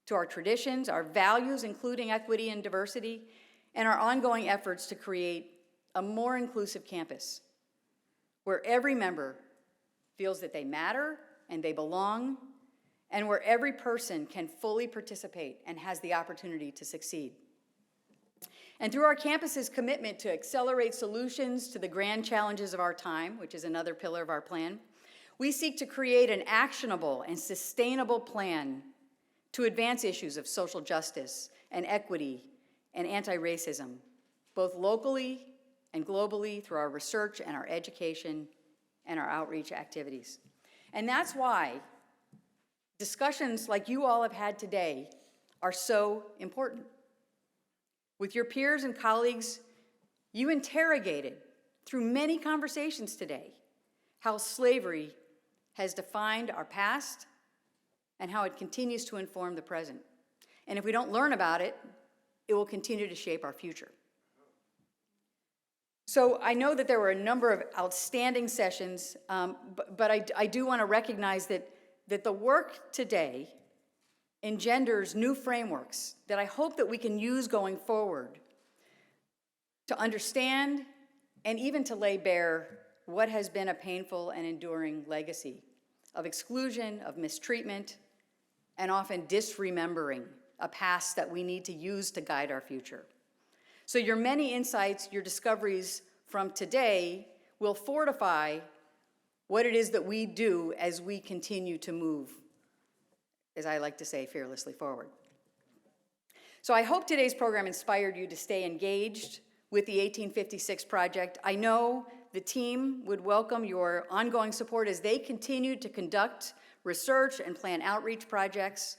to our traditions, our values, including equity and diversity, and our ongoing efforts to create a more inclusive campus where every member feels that they matter and they belong, and where every person can fully participate and has the opportunity to succeed. And through our campus's commitment to accelerate solutions to the grand challenges of our time, which is another pillar of our plan, we seek to create an actionable and sustainable plan to advance issues of social justice and equity and anti-racism, both locally and globally through our research and our education and our outreach activities. And that's why discussions like you all have had today are so important. With your peers and colleagues, you interrogated through many conversations today how slavery has defined our past and how it continues to inform the present. And if we don't learn about it, it will continue to shape our future. So I know that there were a number of outstanding sessions, but I do want to recognize that the work today engenders new frameworks that I hope that we can use going forward to understand and even to lay bare what has been a painful and enduring legacy of exclusion, of mistreatment, and often disremembering a past that we need to use to guide our future. So your many insights, your discoveries from today will fortify what it is that we do as we continue to move, as I like to say, fearlessly forward. So I hope today's program inspired you to stay engaged with the 1856 Project. I know the team would welcome your ongoing support as they continue to conduct research and plan outreach projects.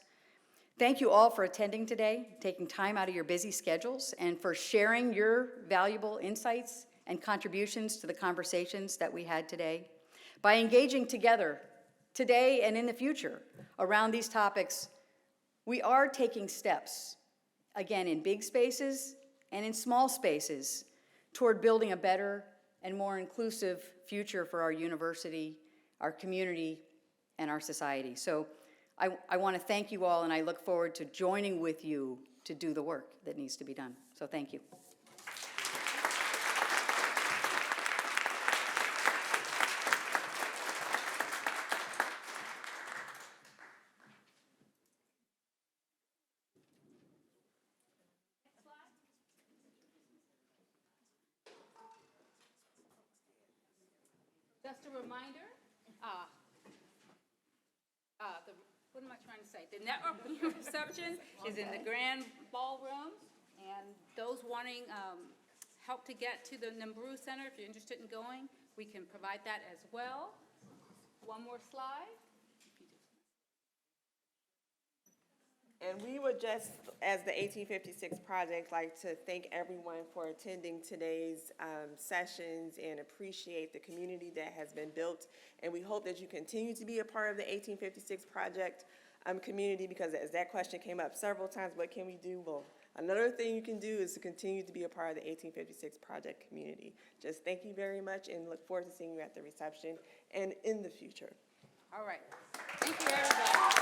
Thank you all for attending today, taking time out of your busy schedules, and for sharing your valuable insights and contributions to the conversations that we had today. By engaging together today and in the future around these topics, we are taking steps, again, in big spaces and in small spaces, toward building a better and more inclusive future for our university, our community, and our society. So I want to thank you all, and I look forward to joining with you to do the work that needs to be done. So thank you. Just a reminder, what am I trying to say? The networking reception is in the grand ballroom, and those wanting help to get to the Namburu Center, if you're interested in going, we can provide that as well. One more slide. And we would just, as the 1856 Project, like to thank everyone for attending today's sessions and appreciate the community that has been built. And we hope that you continue to be a part of the 1856 Project community, because as that question came up several times, what can we do? Well, another thing you can do is to continue to be a part of the 1856 Project community. Just thank you very much, and look forward to seeing you at the reception and in the future. All right. Thank you, everybody.